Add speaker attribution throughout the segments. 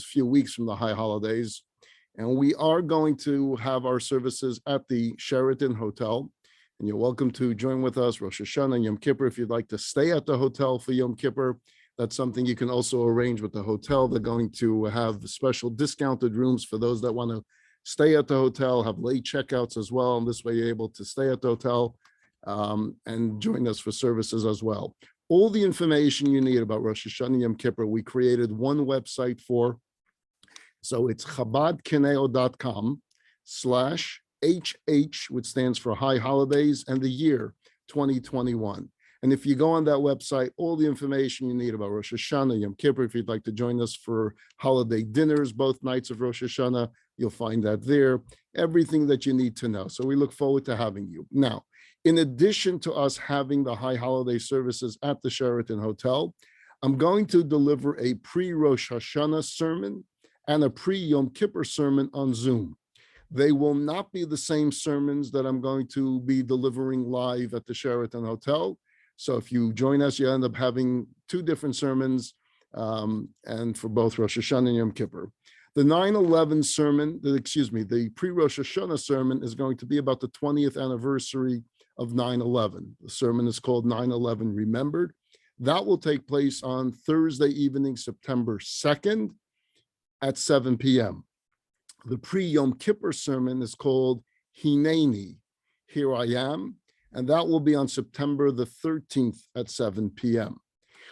Speaker 1: few weeks from the high holidays, and we are going to have our services at the Sheraton Hotel. And you're welcome to join with us Rosh Hashanah and Yom Kippur. If you'd like to stay at the hotel for Yom Kippur, that's something you can also arrange with the hotel. They're going to have special discounted rooms for those that want to stay at the hotel, have late checkouts as well. And this way you're able to stay at the hotel and join us for services as well. All the information you need about Rosh Hashanah Yom Kippur, we created one website for. So it's chabadconejo.com/HH, which stands for High Holidays and the year 2021. And if you go on that website, all the information you need about Rosh Hashanah, Yom Kippur, if you'd like to join us for holiday dinners, both nights of Rosh Hashanah, you'll find that there, everything that you need to know. So we look forward to having you. Now, in addition to us having the high holiday services at the Sheraton Hotel, I'm going to deliver a pre-Rosh Hashanah sermon and a pre-Yom Kippur sermon on Zoom. They will not be the same sermons that I'm going to be delivering live at the Sheraton Hotel. So if you join us, you end up having two different sermons and for both Rosh Hashanah and Yom Kippur. The 9/11 sermon, the pre-Rosh Hashanah sermon is going to be about the 20th anniversary of 9/11. The sermon is called 9/11 Remembered. That will take place on Thursday evening, September 2nd at 7 p.m. The pre-Yom Kippur sermon is called Hineni, Here I Am, and that will be on September the 13th at 7 p.m.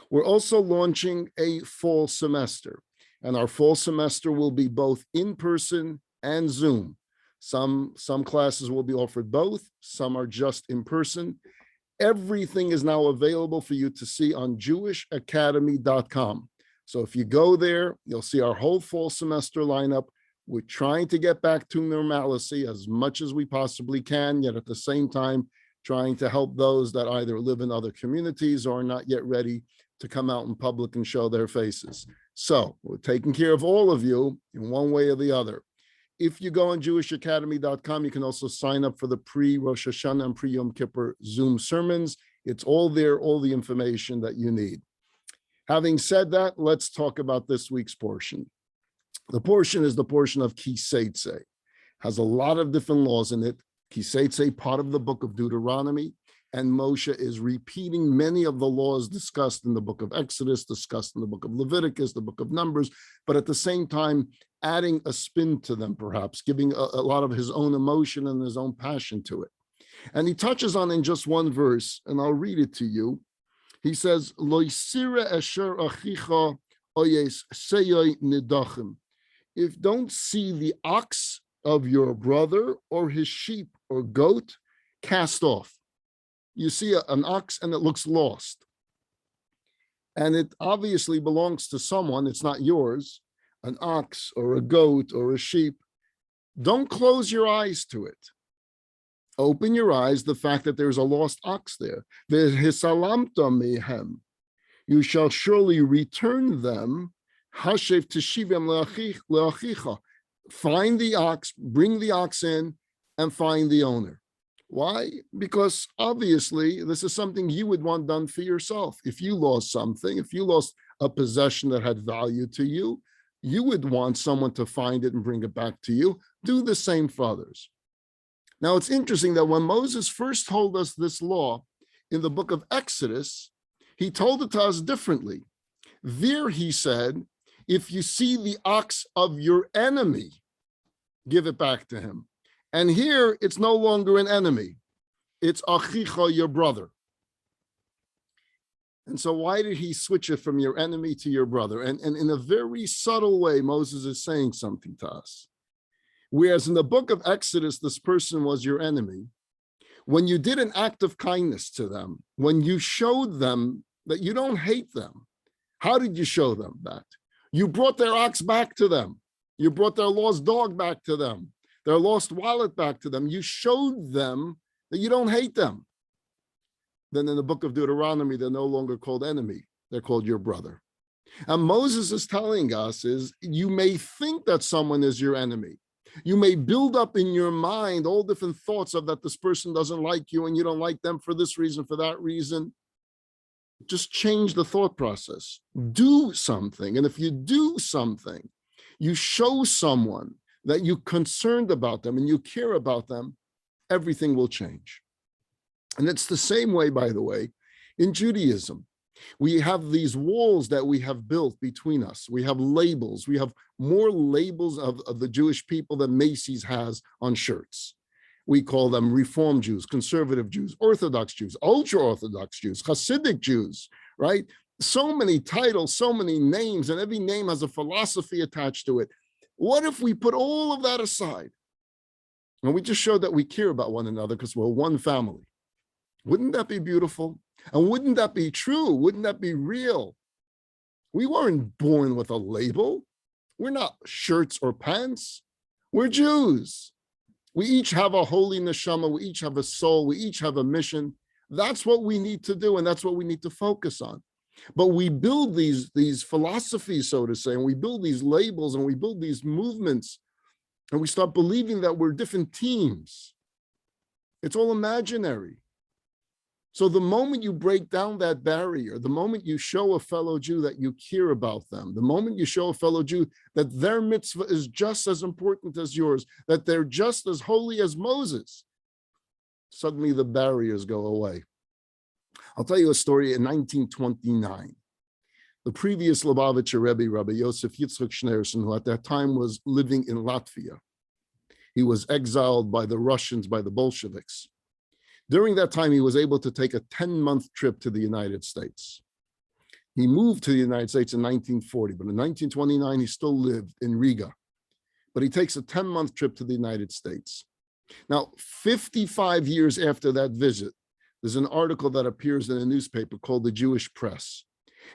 Speaker 1: We're also launching a fall semester, and our fall semester will be both in person and Zoom. Some classes will be offered both, some are just in person. Everything is now available for you to see on jewishacademy.com. So if you go there, you'll see our whole fall semester lineup. We're trying to get back to normalcy as much as we possibly can, yet at the same time, trying to help those that either live in other communities or are not yet ready to come out in public and show their faces. So we're taking care of all of you in one way or the other. If you go on jewishacademy.com, you can also sign up for the pre-Rosh Hashanah and pre-Yom Kippur Zoom sermons. It's all there, all the information that you need. Having said that, let's talk about this week's portion. The portion is the portion of Tetze. Has a lot of different laws in it. Tetze, part of the book of Deuteronomy, and Moshe is repeating many of the laws discussed in the book of Exodus, discussed in the book of Leviticus, the book of Numbers, but at the same time, adding a spin to them, perhaps, giving a lot of his own emotion and his own passion to it. And he touches on in just one verse, and I'll read it to you. He says, Lo yisira asher achicha oyes seyoy nidachim. If don't see the ox of your brother or his sheep or goat, cast off. You see an ox and it looks lost. And it obviously belongs to someone, it's not yours, an ox or a goat or a sheep. Don't close your eyes to it. Open your eyes, the fact that there's a lost ox there. V'hisalamta mehem. You shall surely return them. Hashev teshivem leachicha. Find the ox, bring the ox in, and find the owner. Why? Because obviously this is something you would want done for yourself. If you lost something, if you lost a possession that had value to you, you would want someone to find it and bring it back to you. Do the same for others. Now, it's interesting that when Moses first told us this law in the book of Exodus, he told it to us differently. There he said, if you see the ox of your enemy, give it back to him. And here, it's no longer an enemy. It's achicha, your brother. And so why did he switch it from your enemy to your brother? And in a very subtle way, Moses is saying something to us. Whereas in the book of Exodus, this person was your enemy. When you did an act of kindness to them, when you showed them that you don't hate them, how did you show them that? You brought their ox back to them. You brought their lost dog back to them. Their lost wallet back to them. You showed them that you don't hate them. Then in the book of Deuteronomy, they're no longer called enemy. They're called your brother. And Moses is telling us is you may think that someone is your enemy. You may build up in your mind all different thoughts of that this person doesn't like you and you don't like them for this reason, for that reason. Just change the thought process. Do something. And if you do something, you show someone that you're concerned about them and you care about them, everything will change. And it's the same way, by the way, in Judaism. We have these walls that we have built between us. We have labels. We have more labels of the Jewish people than Macy's has on shirts. We call them Reform Jews, Conservative Jews, Orthodox Jews, Ultra-Orthodox Jews, Hasidic Jews, right? So many titles, so many names, and every name has a philosophy attached to it. What if we put all of that aside and we just show that we care about one another because we're one family? Wouldn't that be beautiful? And wouldn't that be true? Wouldn't that be real? We weren't born with a label. We're not shirts or pants. We're Jews. We each have a holy neshama. We each have a soul. We each have a mission. That's what we need to do, and that's what we need to focus on. But we build these philosophies, so to say, and we build these labels, and we build these movements, and we start believing that we're different teams. It's all imaginary. So the moment you break down that barrier, the moment you show a fellow Jew that you care about them, the moment you show a fellow Jew that their mitzvah is just as important as yours, that they're just as holy as Moses, suddenly the barriers go away. I'll tell you a story in 1929. The previous Lubavitcher Rebbe, Rabbi Yosef Yitzchak Schneerson, who at that time was living in Latvia, he was exiled by the Russians, by the Bolsheviks. During that time, he was able to take a 10-month trip to the United States. He moved to the United States in 1940, but in 1929, he still lived in Riga. But he takes a 10-month trip to the United States. Now, 55 years after that visit, there's an article that appears in a newspaper called the Jewish Press,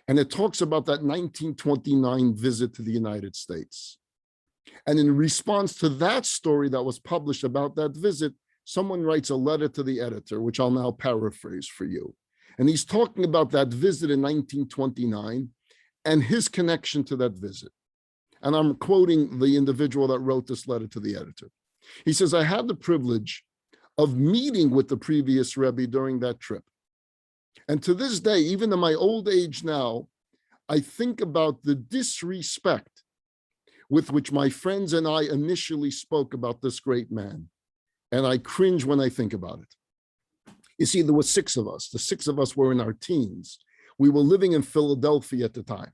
Speaker 1: and it talks about that 1929 visit to the United States. And in response to that story that was published about that visit, someone writes a letter to the editor, which I'll now paraphrase for you. And he's talking about that visit in 1929 and his connection to that visit. And I'm quoting the individual that wrote this letter to the editor. He says, I had the privilege of meeting with the previous Rebbe during that trip. And to this day, even in my old age now, I think about the disrespect with which my friends and I initially spoke about this great man. And I cringe when I think about it. You see, there were 6 of us. The 6 of us were in our teens. We were living in Philadelphia at the time.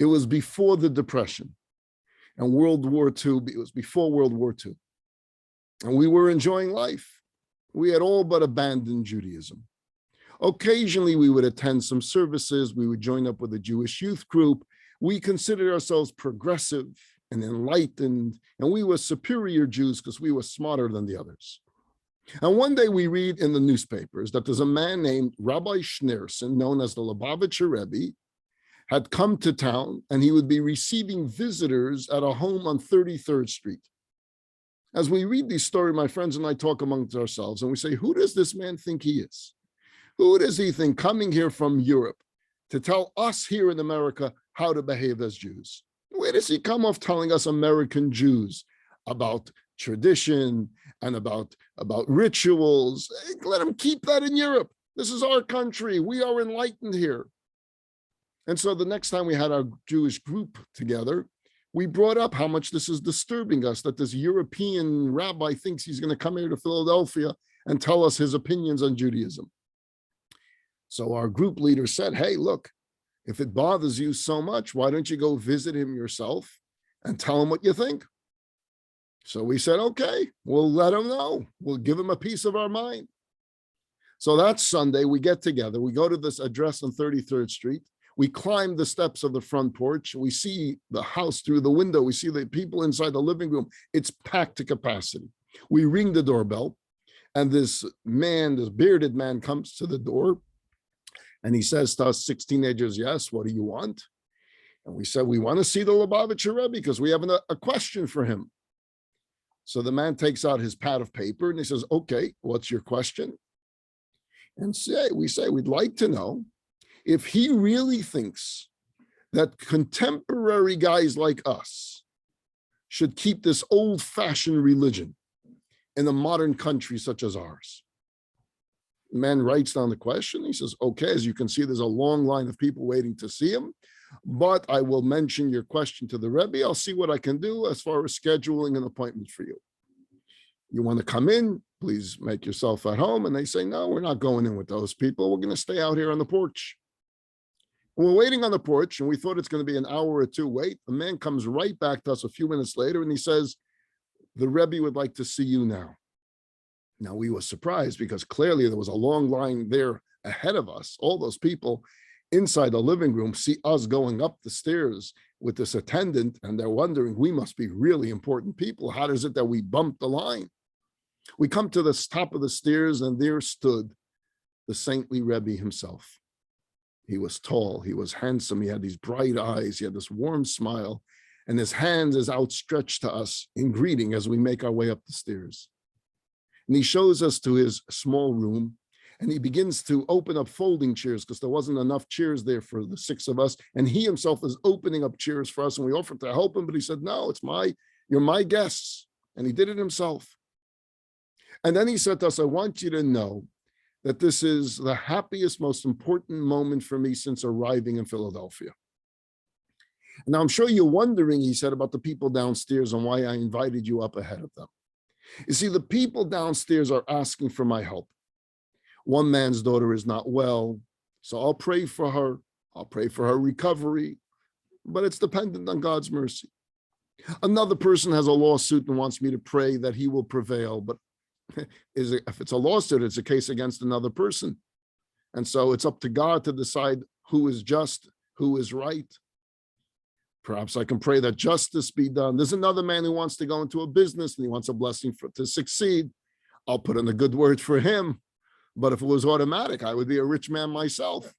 Speaker 1: It was before the Depression and World War II. It was before World War II. And we were enjoying life. We had all but abandoned Judaism. Occasionally, we would attend some services. We would join up with a Jewish youth group. We considered ourselves progressive and enlightened, and we were superior Jews because we were smarter than the others. And one day we read in the newspapers that there's a man named Rabbi Schneerson, known as the Lubavitcher Rebbe, had come to town, and he would be receiving visitors at a home on 33rd Street. As we read this story, my friends and I talk amongst ourselves, and we say, who does this man think he is? Who does he think coming here from Europe to tell us here in America how to behave as Jews? Where does he come off telling us American Jews about tradition and about rituals? Let him keep that in Europe. This is our country. We are enlightened here. And so the next time we had our Jewish group together, we brought up how much this is disturbing us, that this European rabbi thinks he's going to come here to Philadelphia and tell us his opinions on Judaism. So our group leader said, hey, look, if it bothers you so much, why don't you go visit him yourself and tell him what you think? So we said, okay, we'll let him know. We'll give him a piece of our mind. So that Sunday, we get together. We go to this address on 33rd Street. We climb the steps of the front porch. We see the house through the window. We see the people inside the living room. It's packed to capacity. We ring the doorbell, and this man, this bearded man, comes to the door. And he says to us 6 teenagers, yes, what do you want? And we said, we want to see the Lubavitcher Rebbe because we have a question for him. So the man takes out his pad of paper and he says, okay, what's your question? And we say, we'd like to know if he really thinks that contemporary guys like us should keep this old-fashioned religion in a modern country such as ours. The man writes down the question. He says, okay, as you can see, there's a long line of people waiting to see him. but I will mention your question to the Rebbe. I'll see what I can do as far as scheduling an appointment for you. You want to come in? Please make yourself at home. And they say, no, we're not going in with those people. We're going to stay out here on the porch. And we're waiting on the porch, and we thought it's going to be an hour or two wait. The man comes right back to us a few minutes later, and he says, the Rebbe would like to see you now. Now, we were surprised because clearly there was a long line there ahead of us. All those people inside the living room see us going up the stairs with this attendant, and they're wondering, we must be really important people. How is it that we bumped the line? We come to the top of the stairs, and there stood the saintly Rebbe himself. He was tall, he was handsome, he had these bright eyes, he had this warm smile, and his hand is outstretched to us in greeting as we make our way up the stairs. And he shows us to his small room, and he begins to open up folding chairs because there wasn't enough chairs there for the six of us. And he himself is opening up chairs for us, and we offered to help him, but he said, no, you're my guests. And he did it himself. And then he said to us, I want you to know that this is the happiest, most important moment for me since arriving in Philadelphia. Now, I'm sure you're wondering, he said, about the people downstairs and why I invited you up ahead of them. You see, the people downstairs are asking for my help. One man's daughter is not well, so I'll pray for her. I'll pray for her recovery, but it's dependent on God's mercy. Another person has a lawsuit and wants me to pray that he will prevail, but if it's a lawsuit, it's a case against another person. And so it's up to God to decide who is just, who is right. Perhaps I can pray that justice be done. There's another man who wants to go into a business and he wants a blessing to succeed. I'll put in a good word for him. But if it was automatic, I would be a rich man myself.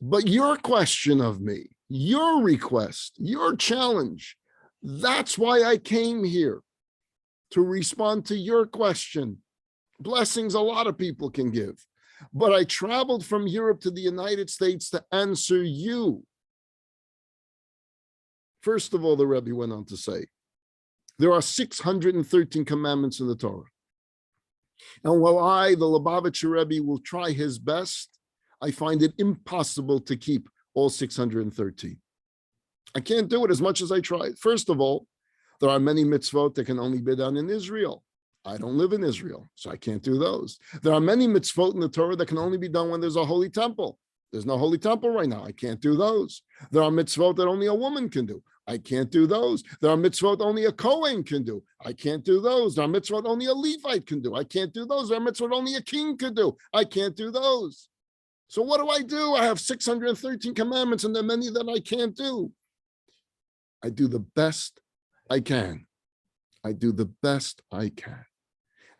Speaker 1: But your question of me, your request, your challenge, that's why I came here, to respond to your question. Blessings a lot of people can give. But I traveled from Europe to the United States to answer you. First of all, the Rebbe went on to say, there are 613 commandments in the Torah. And while I, the Lubavitcher Rebbe, will try his best, I find it impossible to keep all 613. I can't do it as much as I try. First of all, there are many mitzvot that can only be done in Israel. I don't live in Israel, so I can't do those. There are many mitzvot in the Torah that can only be done when there's a holy temple. There's no holy temple right now. I can't do those. There are mitzvot that only a woman can do. I can't do those. There are mitzvot only a Kohen can do. I can't do those. There are mitzvot only a Levite can do. I can't do those. There are mitzvot only a king could do. I can't do those. So what do? I have 613 commandments, and there are many that I can't do. I do the best I can. I do the best I can.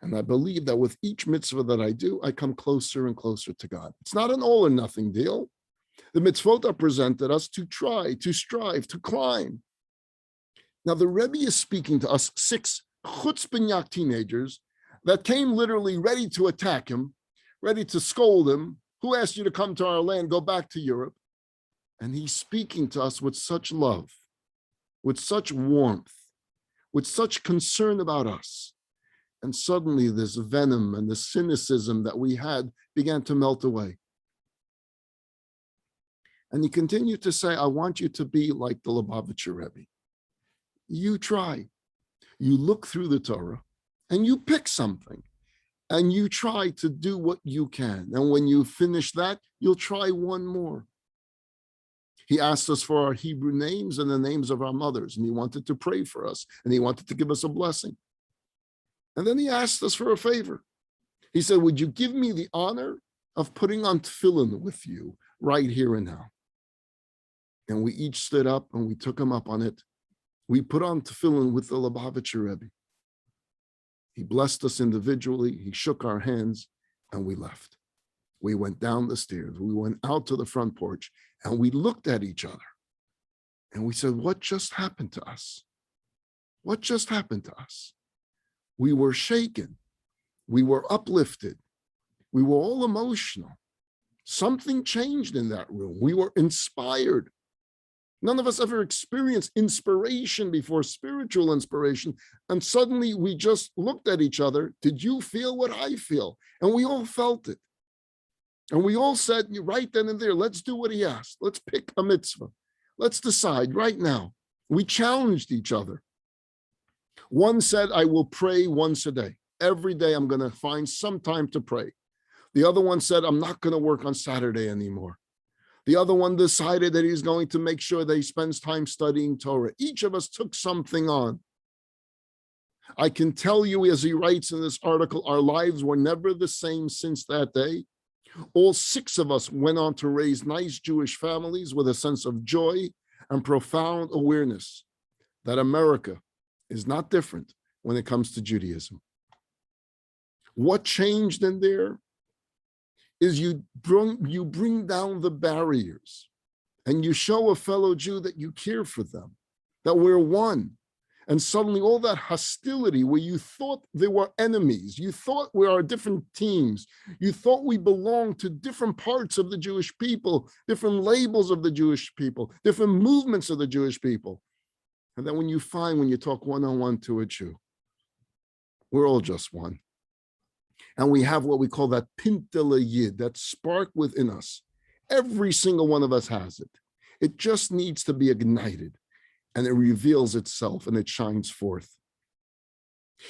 Speaker 1: And I believe that with each mitzvah that I do, I come closer and closer to God. It's not an all or nothing deal. The mitzvot are presented us to try, to strive, to climb. Now, the Rebbe is speaking to us 6 chutzpah teenagers that came literally ready to attack him, ready to scold him. Who asked you to come to our land? Go back to Europe. And he's speaking to us with such love, with such warmth, with such concern about us. And suddenly this venom and the cynicism that we had began to melt away. And he continued to say, I want you to be like the Lubavitcher Rebbe. You try. You look through the Torah and you pick something and you try to do what you can. And when you finish that, you'll try one more. He asked us for our Hebrew names and the names of our mothers, and he wanted to pray for us, and he wanted to give us a blessing. And then he asked us for a favor. He said, would you give me the honor of putting on tefillin with you right here and now? And we each stood up and we took him up on it. We put on tefillin with the Lubavitcher Rebbe. He blessed us individually. He shook our hands and we left. We went down the stairs. We went out to the front porch and we looked at each other. And we said, what just happened to us? What just happened to us? We were shaken. We were uplifted. We were all emotional. Something changed in that room. We were inspired. None of us ever experienced inspiration before, spiritual inspiration. And suddenly we just looked at each other. Did you feel what I feel? And we all felt it. And we all said right then and there, let's do what he asked. Let's pick a mitzvah. Let's decide right now. We challenged each other. One said, I will pray once a day. Every day I'm going to find some time to pray. The other one said, I'm not going to work on Saturday anymore. The other one decided that he's going to make sure that he spends time studying Torah. Each of us took something on. I can tell you, as he writes in this article, our lives were never the same since that day. All 6 of us went on to raise nice Jewish families with a sense of joy and profound awareness that America is not different when it comes to Judaism. What changed in there is you bring down the barriers and you show a fellow Jew that you care for them, that we're one. And suddenly all that hostility where you thought there were enemies, you thought we are different teams, you thought we belonged to different parts of the Jewish people, different labels of the Jewish people, different movements of the Jewish people. And then when you talk one-on-one to a Jew, we're all just one. And we have what we call that pintele yid, that spark within us. Every single one of us has it. It just needs to be ignited. And it reveals itself and it shines forth.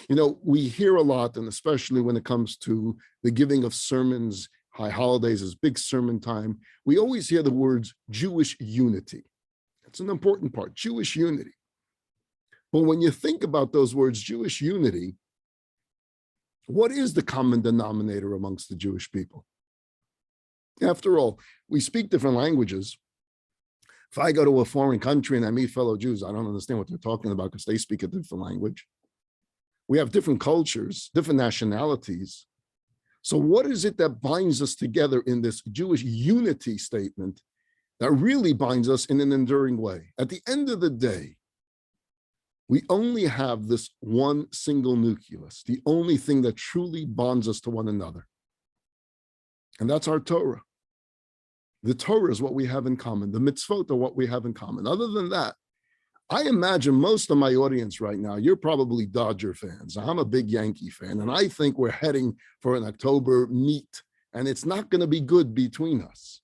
Speaker 1: You know, we hear a lot, and especially when it comes to the giving of sermons, high holidays is big sermon time, we always hear the words Jewish unity. That's an important part, Jewish unity. But when you think about those words, Jewish unity, what is the common denominator amongst the Jewish people? After all, we speak different languages. If I go to a foreign country and I meet fellow Jews, I don't understand what they're talking about because they speak a different language. We have different cultures, different nationalities. So what is it that binds us together in this Jewish unity statement that really binds us in an enduring way? At the end of the day, we only have this one single nucleus, the only thing that truly bonds us to one another. And that's our Torah. The Torah is what we have in common. The mitzvot are what we have in common. Other than that, I imagine most of my audience right now, you're probably Dodger fans. I'm a big Yankee fan, and I think we're heading for an October meet, and it's not going to be good between us.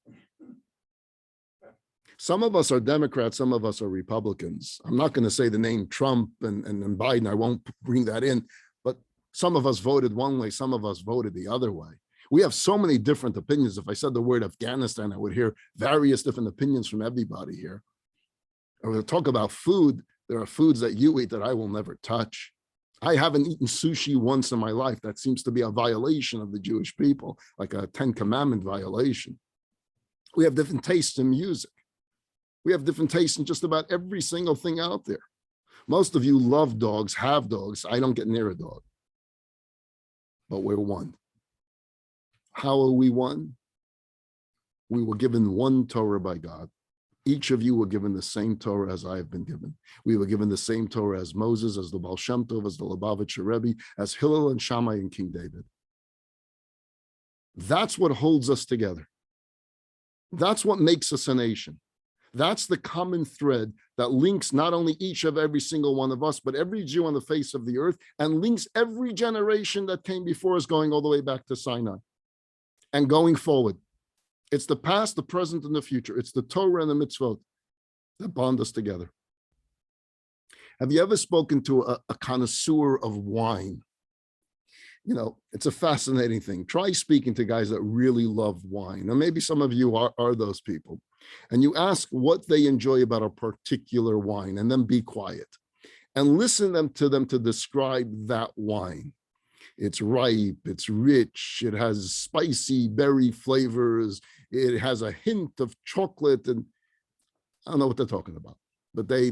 Speaker 1: Some of us are Democrats, some of us are Republicans. I'm not going to say the name Trump and Biden. I won't bring that in, but some of us voted one way, some of us voted the other way. We have so many different opinions. If I said the word Afghanistan, I would hear various different opinions from everybody here. Or we'll talk about food. There are foods that you eat that I will never touch. I haven't eaten sushi once in my life. That seems to be a violation of the Jewish people, like a 10 Commandment violation. We have different tastes in music. We have different tastes in just about every single thing out there. Most of you love dogs, have dogs. I don't get near a dog. But we're one. How are we one? We were given one Torah by God. Each of you were given the same Torah as I have been given. We were given the same Torah as Moses, as the Baal Shem Tov, as the Lubavitcher Rebbe, as Hillel and Shammai and King David. That's what holds us together. That's what makes us a nation. That's the common thread that links not only each of every single one of us, but every Jew on the face of the earth, and links every generation that came before us, going all the way back to Sinai and going forward. It's the past, the present, and the future. It's the Torah and the mitzvot that bond us together. Have you ever spoken to a connoisseur of wine? You know, it's a fascinating thing. Try speaking to guys that really love wine. And maybe some of you are those people. And you ask what they enjoy about a particular wine, and then be quiet and listen to them to describe that wine. It's ripe, it's rich, it has spicy berry flavors, it has a hint of chocolate, and I don't know what they're talking about, but they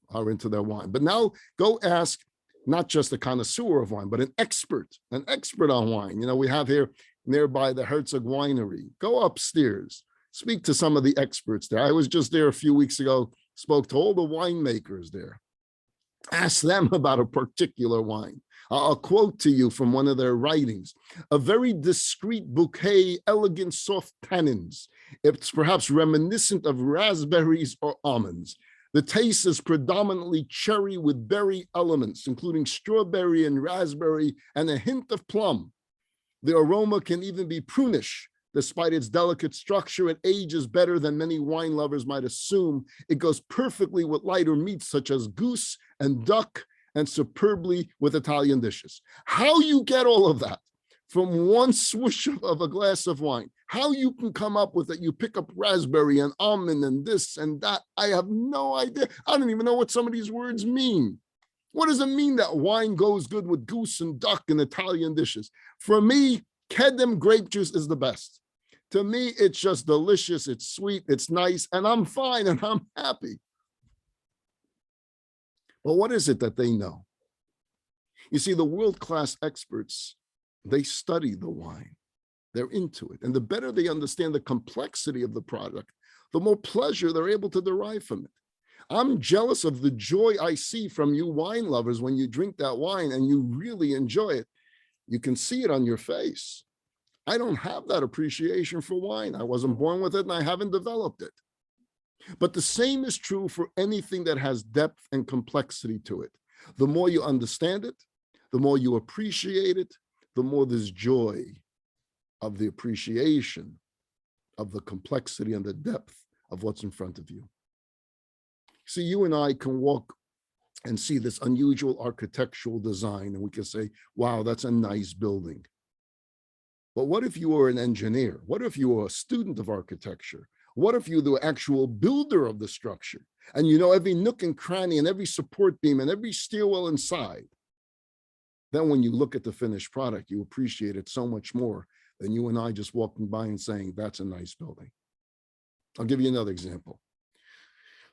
Speaker 1: are into their wine. But now go ask not just a connoisseur of wine, but an expert on wine. You know, we have here nearby the Herzog Winery. Go upstairs, speak to some of the experts there. I was just there a few weeks ago, spoke to all the winemakers there. Ask them about a particular wine. I'll quote to you from one of their writings. A very discreet bouquet, elegant soft tannins. It's perhaps reminiscent of raspberries or almonds. The taste is predominantly cherry with berry elements, including strawberry and raspberry and a hint of plum. The aroma can even be prunish, Despite its delicate structure, it ages better than many wine lovers might assume. It goes perfectly with lighter meats such as goose and duck, and superbly with Italian dishes. How you get all of that from one swoosh of a glass of wine, how you can come up with it, you pick up raspberry and almond and this and that, I have no idea. I don't even know what some of these words mean. What does it mean that wine goes good with goose and duck and Italian dishes? For me, Kedem grape juice is the best. To me, it's just delicious, it's sweet, it's nice, and I'm fine and I'm happy. But what is it that they know? You see, the world-class experts, they study the wine. They're into it. And the better they understand the complexity of the product, the more pleasure they're able to derive from it. I'm jealous of the joy I see from you wine lovers when you drink that wine and you really enjoy it. You can see it on your face. I don't have that appreciation for wine. I wasn't born with it and I haven't developed it. But the same is true for anything that has depth and complexity to it. The more you understand it, the more you appreciate it, the more there's joy of the appreciation of the complexity and the depth of what's in front of you. See, you and I can walk and see this unusual architectural design, and we can say, wow, that's a nice building. But what if you were an engineer? What if you were a student of architecture? What if you're the actual builder of the structure and you know every nook and cranny and every support beam and every stairwell inside? Then when you look at the finished product, you appreciate it so much more than you and I just walking by and saying, that's a nice building. I'll give you another example.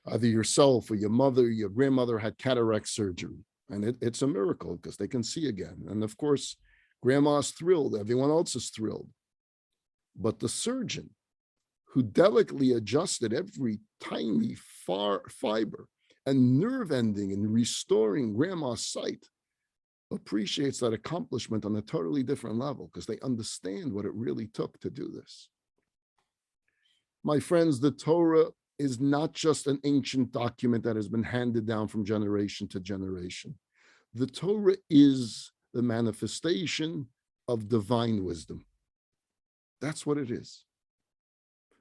Speaker 1: Either yourself or your mother, your grandmother had cataract surgery, and it's a miracle because they can see again. And of course, grandma's thrilled, everyone else is thrilled. But the surgeon who delicately adjusted every tiny fiber and nerve ending in restoring grandma's sight appreciates that accomplishment on a totally different level because they understand what it really took to do this. My friends, the Torah is not just an ancient document that has been handed down from generation to generation. The Torah is the manifestation of divine wisdom. That's what it is.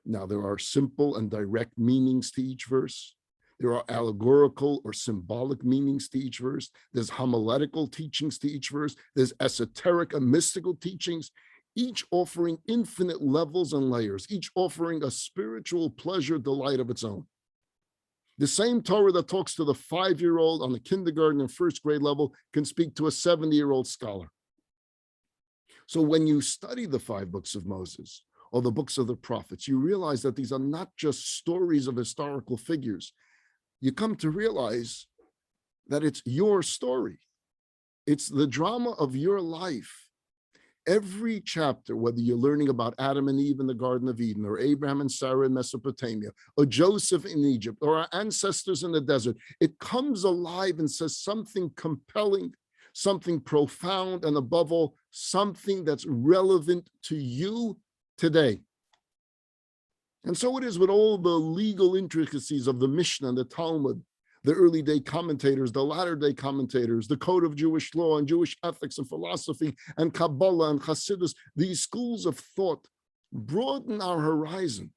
Speaker 1: Now, there are simple and direct meanings to each verse. There are allegorical or symbolic meanings to each verse. There's homiletical teachings to each verse. There's esoteric and mystical teachings, each offering infinite levels and layers, each offering a spiritual pleasure, delight of its own. The same Torah that talks to the 5-year-old on the kindergarten and first grade level can speak to a 70-year-old scholar. So when you study the 5 books of Moses or the books of the prophets, you realize that these are not just stories of historical figures. You come to realize that it's your story. It's the drama of your life. Every chapter, whether you're learning about Adam and Eve in the Garden of Eden, or Abraham and Sarah in Mesopotamia, or Joseph in Egypt, or our ancestors in the desert, it comes alive and says something compelling, something profound, and above all, something that's relevant to you today. And so it is with all the legal intricacies of the Mishnah and the Talmud, the early day commentators, the latter day commentators, the code of Jewish law and Jewish ethics and philosophy and Kabbalah and Hasidus. These schools of thought broaden our horizon.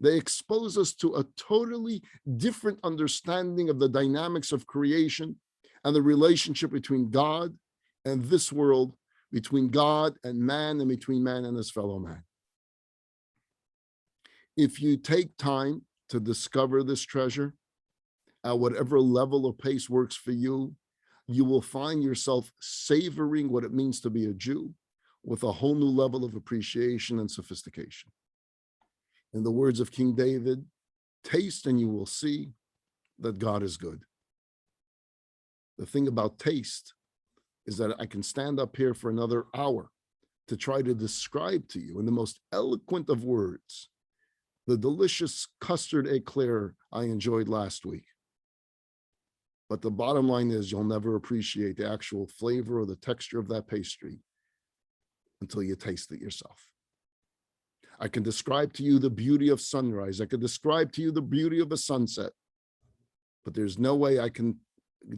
Speaker 1: They expose us to a totally different understanding of the dynamics of creation and the relationship between God and this world, between God and man, and between man and his fellow man. If you take time to discover this treasure, at whatever level or pace works for you, you will find yourself savoring what it means to be a Jew with a whole new level of appreciation and sophistication. In the words of King David, taste and you will see that God is good. The thing about taste is that I can stand up here for another hour to try to describe to you in the most eloquent of words the delicious custard eclair I enjoyed last week. But the bottom line is you'll never appreciate the actual flavor or the texture of that pastry until you taste it yourself. I can describe to you the beauty of sunrise. I can describe to you the beauty of a sunset, but there's no way I can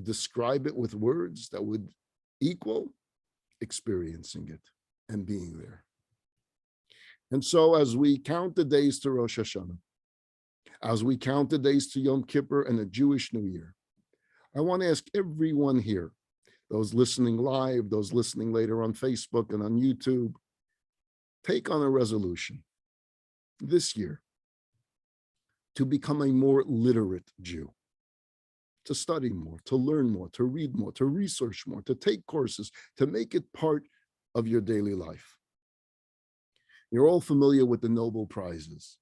Speaker 1: describe it with words that would equal experiencing it and being there. And so as we count the days to Rosh Hashanah, as we count the days to Yom Kippur and the Jewish New Year, I want to ask everyone here, those listening live, those listening later on Facebook and on YouTube, take on a resolution this year to become a more literate Jew, to study more, to learn more, to read more, to research more, to take courses, to make it part of your daily life. You're all familiar with the Nobel Prizes.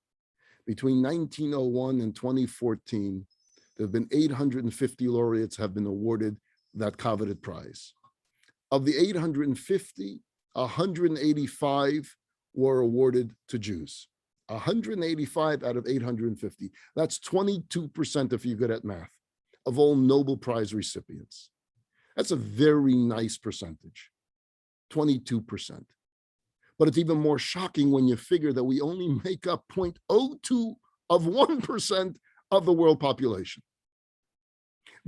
Speaker 1: Between 1901 and 2014, there have been 850 laureates have been awarded that coveted prize. Of the 850, 185 were awarded to Jews. 185 out of 850. That's 22% if you're good at math, of all Nobel Prize recipients. That's a very nice percentage, 22%. But it's even more shocking when you figure that we only make up 0.02 of 1% of the world population.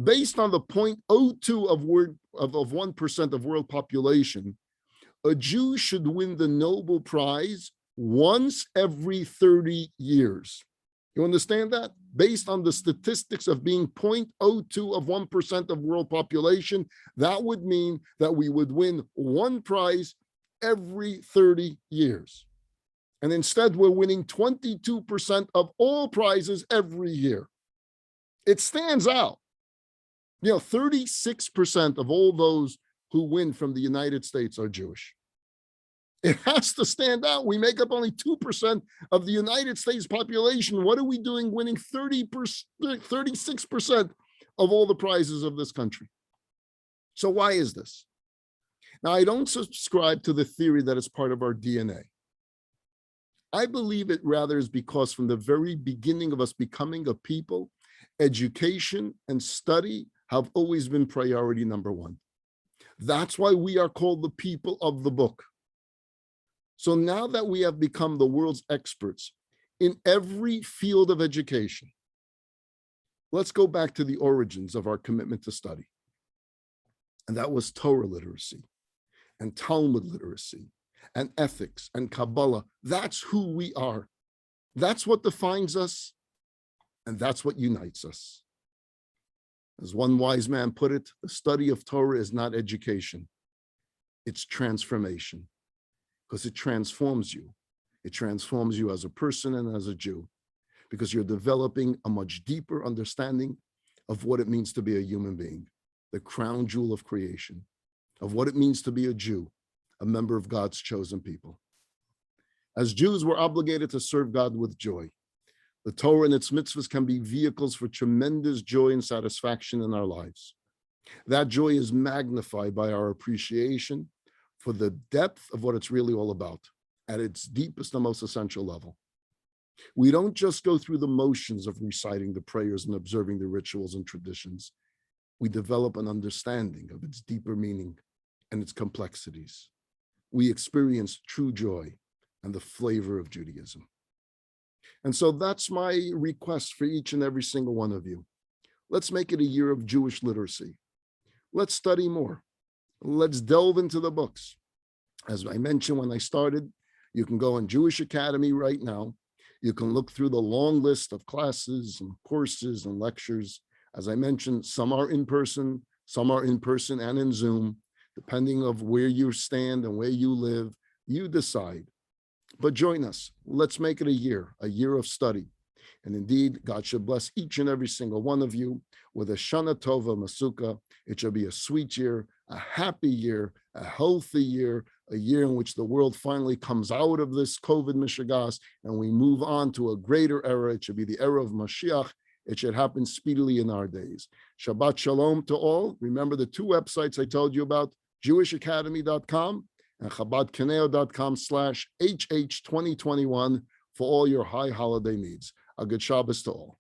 Speaker 1: Based on the 0.02 of 1% of world population, a Jew should win the Nobel Prize once every 30 years. You understand that? Based on the statistics of being 0.02 of 1% of world population, that would mean that we would win one prize every 30 years. And instead, we're winning 22% of all prizes every year. It stands out. 36% of all those who win from the United States are Jewish. It has to stand out. We make up only 2% of the United States population. What are we doing winning 36% of all the prizes of this country? So why is this? Now, I don't subscribe to the theory that it's part of our DNA. I believe it rather is because from the very beginning of us becoming a people, education and study have always been priority number one. That's why we are called the people of the book. So now that we have become the world's experts in every field of education, let's go back to the origins of our commitment to study. And that was Torah literacy and Talmud literacy and ethics and Kabbalah. That's who we are. That's what defines us, and that's what unites us. As one wise man put it, the study of Torah is not education, it's transformation. Because it transforms you. It transforms you as a person and as a Jew, because you're developing a much deeper understanding of what it means to be a human being, the crown jewel of creation, of what it means to be a Jew, a member of God's chosen people. As Jews, we're obligated to serve God with joy. The Torah and its mitzvahs can be vehicles for tremendous joy and satisfaction in our lives. That joy is magnified by our appreciation for the depth of what it's really all about, at its deepest and most essential level. We don't just go through the motions of reciting the prayers and observing the rituals and traditions. We develop an understanding of its deeper meaning and its complexities. We experience true joy and the flavor of Judaism. And so that's my request for each and every single one of you. Let's make it a year of Jewish literacy. Let's study more. Let's delve into the books. As I mentioned when I started, you can go on Jewish Academy right now. You can look through the long list of classes and courses and lectures. As I mentioned, some are in person and in Zoom, depending of where you stand and where you live. You decide. But join us. Let's make it a year of study. And indeed, God should bless each and every single one of you with a Shana Tova Masuka. It shall be a sweet year, a happy year, a healthy year, a year in which the world finally comes out of this COVID mishigas and we move on to a greater era. It should be the era of Mashiach. It should happen speedily in our days. Shabbat Shalom to all. Remember the two websites I told you about, jewishacademy.com and chabadconejo.com/HH2021 for all your high holiday needs. A good Shabbos to all.